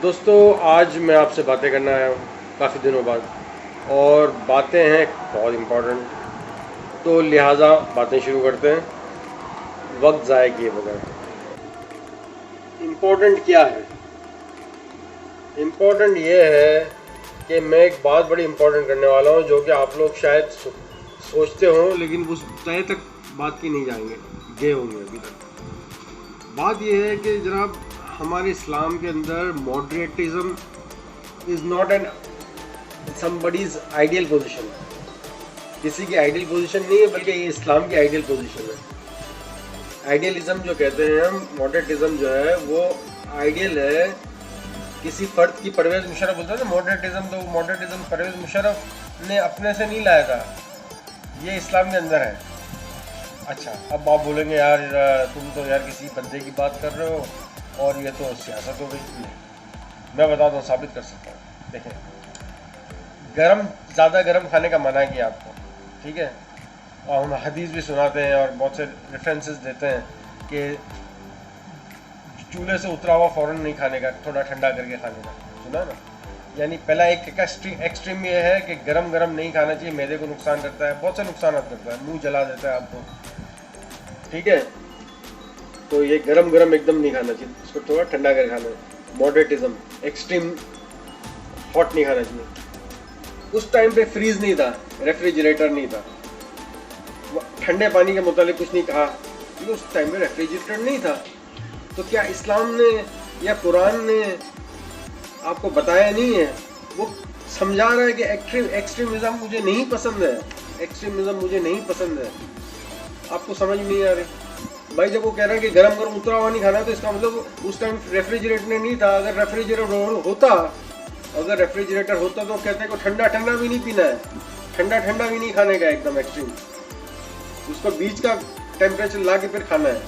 دوستو آج میں آپ سے باتیں کرنا آیا ہوں کافی دنوں بعد، اور باتیں ہیں بہت امپورٹنٹ، تو لہٰذا باتیں شروع کرتے ہیں وقت ضائع کیے بغیر۔ امپورٹنٹ کیا ہے؟ امپورٹنٹ یہ ہے کہ میں ایک بات بڑی امپورٹنٹ کرنے والا ہوں جو کہ آپ لوگ شاید سوچتے ہوں لیکن اس طے تک بات کی نہیں جائیں گے ہوں گے ابھی تک۔ بات یہ ہے کہ جناب ہمارے اسلام کے اندر moderatism is not an somebody's ideal position, کسی کی آئیڈیل پوزیشن نہیں ہے بلکہ یہ اسلام کی آئیڈیل پوزیشن ہے۔ آئیڈیلزم جو کہتے ہیں ہم، ماڈریٹزم جو ہے وہ آئیڈیل ہے کسی فرد کی۔ پرویز مشرف بولتا ہے نا ماڈریٹزم، تو ماڈریٹزم پرویز مشرف نے اپنے سے نہیں لایا تھا، یہ اسلام کے اندر ہے۔ اچھا اب آپ بولیں گے یار تم تو یار کسی بندے کی بات کر رہے ہو اور یہ تو سیاست ہو گئی۔ میں بتاتا ہوں، ثابت کر سکتا ہوں۔ دیکھیں، زیادہ گرم کھانے کا منع کیا آپ کو، ٹھیک ہے، اور ہم حدیث بھی سناتے ہیں اور بہت سے ریفرنسز دیتے ہیں کہ چولہے سے اترا ہوا فوراً نہیں کھانے کا، تھوڑا ٹھنڈا کر کے کھانے کا، سنا نا؟ یعنی پہلا ایک ایکسٹریم یہ ہے کہ گرم نہیں کھانا چاہیے، معدے کو نقصان کرتا ہے، بہت سے نقصانات کرتا ہے، منہ جلا دیتا ہے آپ کو، ٹھیک ہے۔ تو یہ گرم ایک دم نہیں کھانا چاہیے، اس کو تھوڑا ٹھنڈا کر کھانا ہے، ماڈریٹزم۔ ایکسٹریم ہاٹ نہیں کھانا چاہیے۔ اس ٹائم پہ فریز نہیں تھا، ریفریجریٹر نہیں تھا، ٹھنڈے پانی کے متعلق کچھ نہیں کہا کیونکہ اس ٹائم پہ ریفریجریٹر نہیں تھا۔ تو کیا اسلام نے یا قرآن نے آپ کو بتایا نہیں ہے؟ وہ سمجھا رہا ہے کہ ایکسٹریمزم مجھے نہیں پسند ہے، ایکسٹریمزم مجھے نہیں پسند ہے۔ آپ کو سمجھ نہیں آ رہی بھائی؟ جب وہ کہہ رہا ہے کہ گرم اترا ہوا نہیں کھانا تو اس کا مطلب اس ٹائم ریفریجریٹر نہیں تھا۔ اگر ریفریجریٹر ہوتا تو کہتے ہیں کہ ٹھنڈا بھی نہیں پینا ہے، ٹھنڈا بھی نہیں کھانے کا، ایک دم ایکسٹریم، اس کو بیچ کا ٹیمپریچر لا کے پھر کھانا ہے۔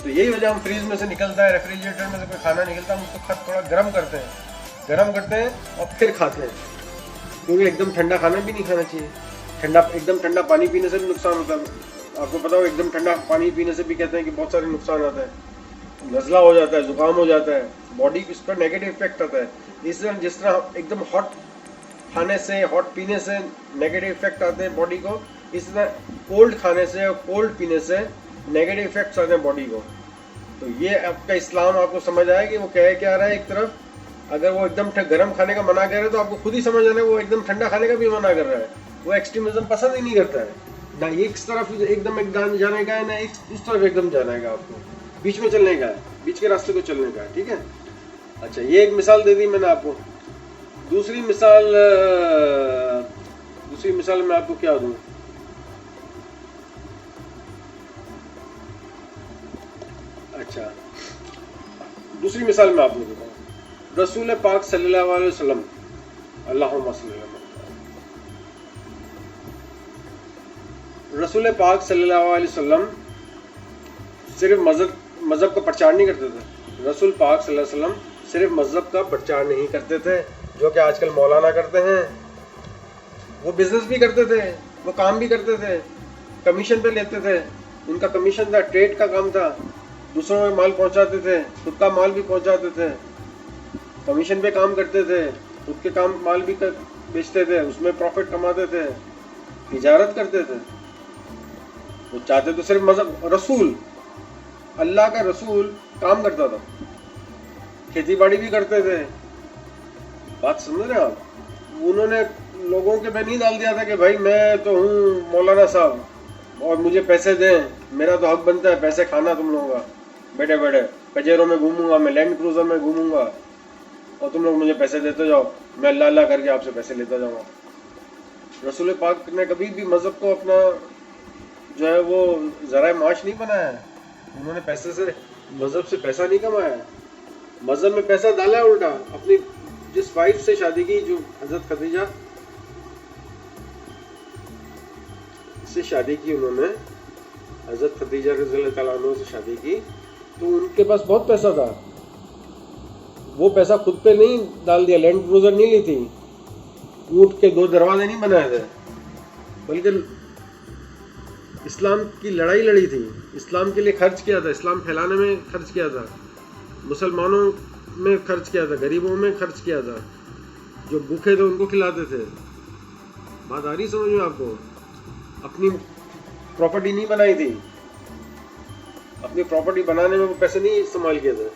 تو یہی وجہ ہم فریز میں سے نکلتا ہے، ریفریجریٹر میں سے کوئی کھانا نکلتا ہے، ہم اس کو تھوڑا گرم کرتے ہیں اور پھر کھاتے ہیں، کیونکہ ایک دم ٹھنڈا کھانا بھی نہیں کھانا چاہیے۔ ایک دم ٹھنڈا پانی پینے سے بھی نقصان ہوتا ہے، آپ کو پتا ہو، ایک دم ٹھنڈا پانی پینے سے بھی کہتے ہیں کہ بہت سارے نقصان آتا ہے، نزلہ ہو جاتا ہے، زکام ہو جاتا ہے، باڈی اس پر نیگیٹو افیکٹ آتا ہے۔ جس طرح ایک دم ہاٹ کھانے سے، ہاٹ پینے سے نیگیٹو افیکٹ آتے ہیں باڈی کو، اس طرح کولڈ کھانے سے اور کولڈ پینے سے نیگیٹو افیکٹس آتے ہیں باڈی کو۔ تو یہ آپ کا اسلام آپ کو سمجھ آئے کہ وہ کہہ کیا رہا ہے؟ ایک طرف اگر وہ ایک دم گرم کھانے کا منع کر رہا ہے تو آپ کو خود ہی سمجھ آنا ہے وہ ایک دم ٹھنڈا کھانے کا بھی منع کر رہا ہے۔ وہ ایکسٹریمزم پسند ہی نہیں کرتا ہے، نہ ایک طرف ایک دم جانے کا ہے، نہ اس طرف ایک دم جانے کا، آپ کو بیچ میں چلنے کا ہے، بیچ کے راستے کو چلنے کا ہے، ٹھیک ہے۔ اچھا یہ ایک مثال دے دی میں نے آپ کو۔ دوسری مثال میں آپ کو کیا دوں؟ اچھا دوسری مثال میں آپ کو دیتا ہوں۔ رسول پاک صلی اللہ علیہ وسلم، اللہم صلی اللہ علیہ وسلم، رسول پاک صلی اللہ علیہ وسلم صرف مذہب کا پرچار نہیں کرتے تھے۔ رسول پاک صلی اللہ علیہ وسلم صرف مذہب کا پرچار نہیں کرتے تھے جو کہ آج کل مولانا کرتے ہیں۔ وہ بزنس بھی کرتے تھے، وہ کام بھی کرتے تھے، کمیشن پہ لیتے تھے، ان کا کمیشن تھا، ٹریڈ کا کام تھا، دوسروں میں مال پہنچاتے تھے، خود کا مال بھی پہنچاتے تھے، کمیشن پہ کام کرتے تھے، خود کے کام مال بھی بیچتے تھے، اس میں پروفٹ کماتے تھے، تجارت کرتے تھے۔ وہ چاہتے تو صرف مذہب، رسول اللہ کا رسول کام کرتا تھا، کھیتی باڑی بھی کرتے تھے۔ بات سمجھ رہے آپ؟ انہوں نے لوگوں کے میں نہیں ڈال دیا تھا کہ بھائی میں تو ہوں مولانا صاحب اور مجھے پیسے دیں، میرا تو حق بنتا ہے پیسے کھانا تم لوگوں کا، بیٹھے پجیروں میں گھوموں گا، میں لینڈ کروزر میں گھوموں گا اور تم لوگ مجھے پیسے دیتے جاؤ، میں اللہ کر کے آپ سے پیسے لیتا جاؤں گا۔ رسول پاک نے کبھی بھی مذہب کو اپنا جو ہے وہ ذرائع معاش نہیں بنایا ہے، انہوں نے پیسے سے، مذہب سے پیسہ نہیں کمایا ہے، مذہب میں پیسہ ڈالا ہے الٹا۔ اپنی جس وائف سے شادی کی، جو حضرت خدیجہ سے شادی کی انہوں نے، حضرت خدیجہ رضی اللہ تعالیٰ عنہ سے شادی کی، تو ان کے پاس بہت پیسہ تھا، وہ پیسہ خود پہ نہیں ڈال دیا، لینڈ کروزر نہیں لی تھی، اونٹ کے 2 دروازے نہیں بنائے تھے، بلکہ اسلام کی لڑائی لڑی تھی، اسلام کے لیے خرچ کیا تھا، اسلام پھیلانے میں خرچ کیا تھا، مسلمانوں میں خرچ کیا تھا, غریبوں میں خرچ کیا تھا, جو بھوکے تھے ان کو کھلاتے تھے. بات آ رہی سمجھ میں آپ کو؟ اپنی پراپرٹی نہیں بنائی تھی, اپنی پراپرٹی بنانے میں وہ پیسے نہیں استعمال کیے تھے.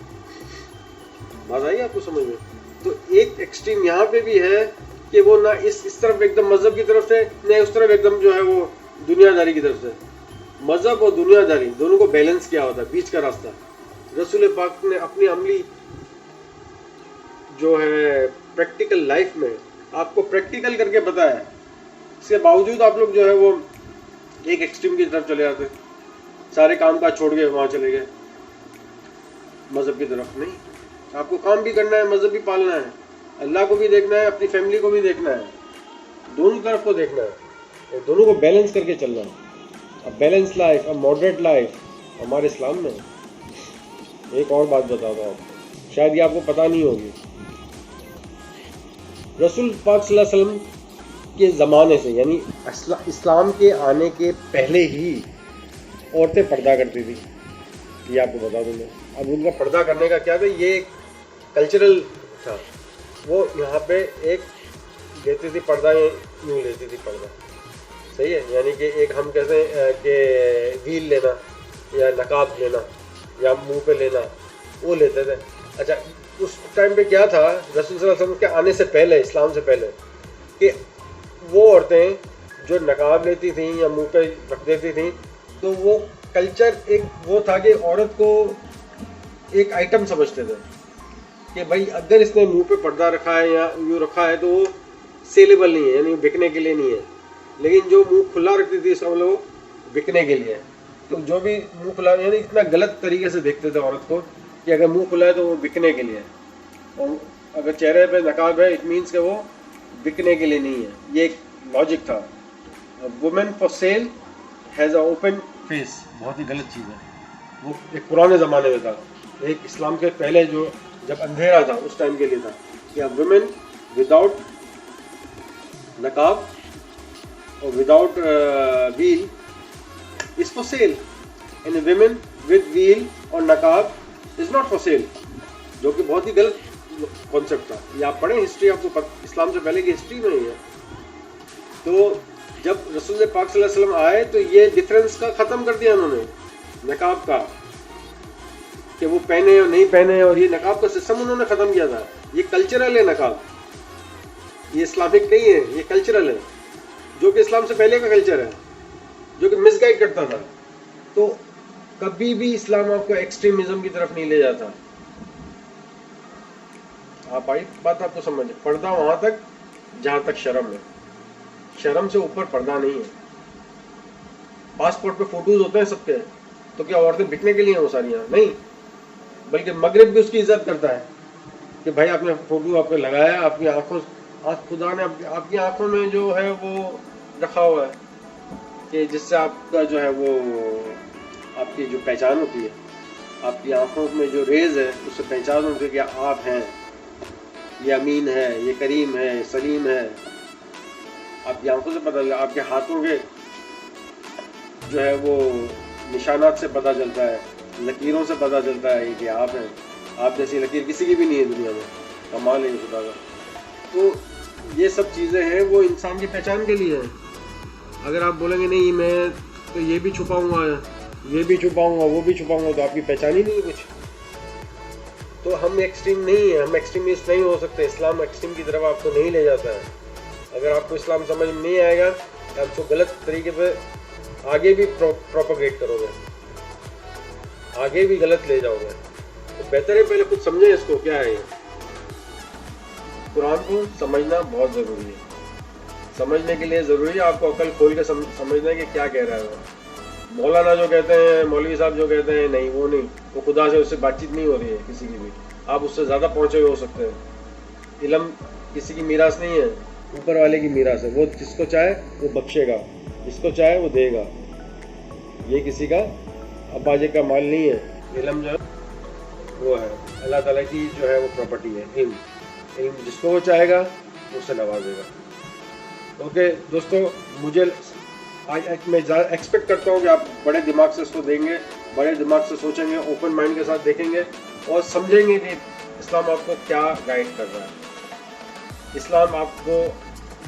بات آئی آپ کو سمجھ میں؟ تو ایک ایکسٹریم یہاں پہ بھی ہے کہ وہ نہ اس طرف ایک دم مذہب کی طرف سے, نہ اس طرف ایک دم جو ہے وہ دنیا داری کی طرف سے. مذہب اور دنیا داری دونوں کو بیلنس کیا ہوتا ہے, بیچ کا راستہ. رسول پاک نے اپنی عملی جو ہے پریکٹیکل لائف میں آپ کو پریکٹیکل کر کے بتایا ہے. اس کے باوجود آپ لوگ جو ہے وہ ایک ایکسٹریم کی طرف چلے جاتے, سارے کام کاج چھوڑ کے وہاں چلے گئے, مذہب کی طرف نہیں. آپ کو کام بھی کرنا ہے, مذہب بھی پالنا ہے, اللہ کو بھی دیکھنا ہے, اپنی فیملی کو بھی دیکھنا ہے, دونوں طرف کو دیکھنا ہے, اور دونوں کو بیلنس کر کے چلنا ہے. اب بیلنس لائف, اب ماڈریٹ لائف ہمارے اسلام میں. ایک اور بات بتاتا ہوں آپ کو, شاید یہ آپ کو پتہ نہیں ہوگی. رسول پاک صلی اللہ علیہ وسلم کے زمانے سے, یعنی اسلام کے آنے کے پہلے ہی عورتیں پردہ کرتی تھی. یہ آپ کو بتا دوں میں. اب ان کا پردہ کرنے کا کیا تھا, یہ ایک کلچرل تھا. وہ یہاں پہ ایک لیتی تھی پردہ, یوں لیتی تھی پردہ, صحیح ہے, یعنی کہ ایک ہم کہتے ہیں کہ ویل لینا یا نقاب لینا یا منہ پہ لینا, وہ لیتے تھے. اچھا, اس ٹائم پہ کیا تھا رسول صلی اللہ علیہ وسلم کے آنے سے پہلے, اسلام سے پہلے, کہ وہ عورتیں جو نقاب لیتی تھیں یا منہ پہ رکھ دیتی تھیں, تو وہ کلچر ایک وہ تھا کہ عورت کو ایک آئٹم سمجھتے تھے کہ بھائی اگر اس نے منہ پہ پردہ رکھا ہے یا یوں رکھا ہے تو وہ سیلیبل نہیں ہے, یعنی بکنے کے لیے نہیں ہے. لیکن جو منہ کھلا رکھتی تھی اس کا مطلب وہ بکنے کے لیے. تو جو بھی منہ کھلا, یعنی اتنا غلط طریقے سے دیکھتے تھے عورت کو کہ اگر منہ کھلا ہے تو وہ بکنے کے لیے ہے, اور اگر چہرے پہ نقاب ہے اٹ مینس کہ وہ بکنے کے لیے نہیں ہے. یہ ایک لاجک تھا. Woman for sale has a open face, بہت ہی غلط چیز ہے. وہ ایک پرانے زمانے میں تھا, ایک اسلام کے پہلے جو جب اندھیرا تھا اس ٹائم کے لیے تھا کہ وومن وداؤٹ نقاب اور without veil is for sale, and women with veil اور نقاب از ناٹ فار سیل, جو کہ بہت ہی غلط کانسیپٹ تھا. یہ آپ پڑھیں ہسٹری, آپ کو اسلام سے پہلے کی ہسٹری میں ہی ہے. تو جب رسول پاک صلی اللہ علیہ وسلم آئے تو یہ ڈفرینس کا ختم کر دیا انہوں نے, نقاب کا, کہ وہ پہنے اور نہیں پہنے, اور یہ نقاب کا سسٹم انہوں نے ختم کیا تھا. یہ کلچرل ہے نقاب, یہ اسلامک نہیں ہے, یہ کلچرل ہے, جو کہ اسلام سے پہلے کا کلچر ہے, جو کہ مس گائڈ کرتا تھا. تو کبھی بھی اسلام آپ کو ایکسٹریمزم کی طرف نہیں لے جاتا. آپ آئی بات آپ کو سمجھے, پردہ وہاں تک جہاں تک شرم ہے, شرم سے اوپر پردہ نہیں ہے. پاسپورٹ پہ فوٹوز ہوتے ہیں سب کے, تو کیا عورتیں بکنے کے لیے ہیں وہ ساری؟ نہیں, بلکہ مغرب بھی اس کی عزت کرتا ہے کہ بھائی آپ نے فوٹو آپ نے لگایا, آپ کی آنکھوں, خدا نے آپ کی آنکھوں میں جو ہے وہ رکھا ہوا ہے کہ جس سے آپ کا جو ہے وہ آپ کی جو پہچان ہوتی ہے, آپ کی آنکھوں میں جو ریز ہے اس سے پہچان ہوتی ہے کہ آپ ہیں, یہ امین ہے, یہ کریم ہے, یہ سلیم ہے. آپ کی آنکھوں سے پتہ چلتا ہے, آپ کے ہاتھوں کے جو ہے وہ نشانات سے پتہ چلتا ہے, لکیروں سے پتہ چلتا ہے کہ آپ ہیں. آپ جیسی لکیر کسی کی بھی نہیں ہے دنیا میں, کمال ہے خدا کا. تو یہ سب چیزیں ہیں وہ انسان کی پہچان کے لیے ہیں. اگر آپ بولیں گے نہیں میں تو یہ بھی چھپاؤں گا, یہ بھی چھپاؤں گا, وہ بھی چھپاؤں گا, تو آپ کی پہچان ہی نہیں ہے کچھ. تو ہم ایکسٹریم نہیں ہیں, ہم ایکسٹریمسٹ نہیں ہو سکتے. اسلام ایکسٹریم کی طرف آپ کو نہیں لے جاتا ہے. اگر آپ کو اسلام سمجھ میں نہیں آئے گا تو آپ کو غلط طریقے پہ آگے بھی پروپیگیٹ کرو گے, آگے بھی غلط لے جاؤ گے. تو بہتر ہے پہلے خود سمجھیں اس کو کیا ہے. یہ قرآن کو سمجھنا بہت ضروری ہے. سمجھنے کے لیے ضروری ہے آپ کو عقل کھول کے سمجھنا ہے کہ کیا کہہ رہا ہے وہ. مولانا جو کہتے ہیں, مولوی صاحب جو کہتے ہیں, نہیں وہ نہیں, وہ خدا سے اس سے بات چیت نہیں ہو رہی ہے کسی کی بھی. آپ اس سے زیادہ پہنچے ہوئے ہو سکتے ہیں. علم کسی کی میراث نہیں ہے, اوپر والے کی میراث ہے. وہ جس کو چاہے وہ بخشے گا, جس کو چاہے وہ دے گا. یہ کسی کا اباجے کا مال نہیں ہے. علم جو ہے وہ ہے اللہ تعالیٰ کی جو ہے وہ پراپرٹی ہے. علم جس کو وہ چاہے گا اس سے نوازے گا. اوکے دوستو, مجھے میں ایکسپیکٹ کرتا ہوں کہ آپ بڑے دماغ سے اس کو دیں گے, بڑے دماغ سے سوچیں گے, اوپن مائنڈ کے ساتھ دیکھیں گے اور سمجھیں گے کہ اسلام آپ کو کیا گائیڈ کر رہا ہے؟ اسلام آپ کو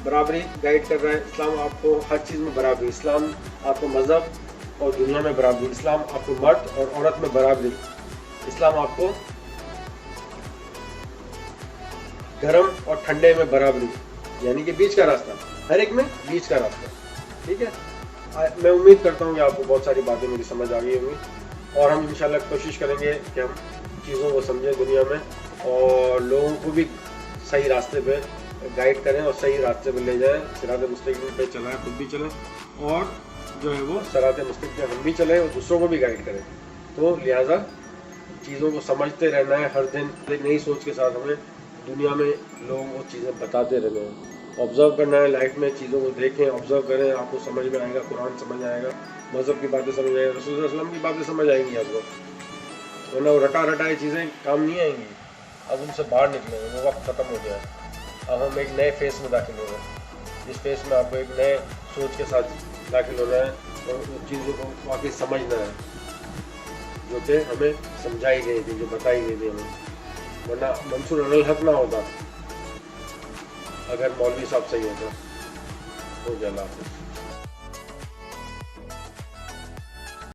برابری گائیڈ کر رہا ہے، اسلام آپ کو ہر چیز میں برابری، اسلام آپ کو مذہب اور دنیا میں برابری، اسلام آپ کو مرد اور عورت میں برابری، اسلام آپ کو گرم اور ٹھنڈے میں برابری، یعنی کہ بیچ کا راستہ، ہر ایک میں بیچ کا راستہ. ٹھیک ہے، میں امید کرتا ہوں کہ آپ کو بہت ساری باتیں میری سمجھ آ گئی ہوں گی، اور ہم انشاءاللہ کوشش کریں گے کہ ہم چیزوں کو سمجھیں دنیا میں، اور لوگوں کو بھی صحیح راستے پہ گائیڈ کریں اور صحیح راستے پہ لے جائیں، صراط مستقیم پہ چلائیں، خود بھی چلیں، اور جو ہے وہ صراط مستقیم پہ ہم بھی چلیں اور دوسروں کو بھی گائیڈ کریں. تو لہٰذا چیزوں کو سمجھتے رہنا ہے، ہر دن ایک نئی سوچ کے ساتھ ہمیں دنیا میں لوگوں کو چیزیں بتاتے رہنا ہے، آبزرو کرنا ہے، لائف میں چیزوں کو دیکھیں، آبزرو کریں، آپ کو سمجھ میں آئے گا، قرآن سمجھ آئے گا، مذہب کی باتیں سمجھ آئے گا، رسول اللہ علیہ وسلم کی باتیں سمجھ آئیں گی آپ کو، ورنہ وہ رٹا رٹائی چیزیں کام نہیں آئیں گی. اب ان سے باہر نکلیں گے، وہ وقت ختم ہو گیا ہے، اب ہم ایک نئے فیس میں داخل ہو گئے، جس فیس میں آپ کو ایک نئے سوچ کے ساتھ داخل ہونا ہے اور ان چیزوں کو واقعی سمجھنا ہے جو کہ ہمیں سمجھائی گئی تھی، جو بتائی گئی تھی ہمیں، ورنہ منصور علی الحق نہ ہوتا اگر مولوی صاحب صحیح ہوتا. ہو گیا، اللہ حافظ.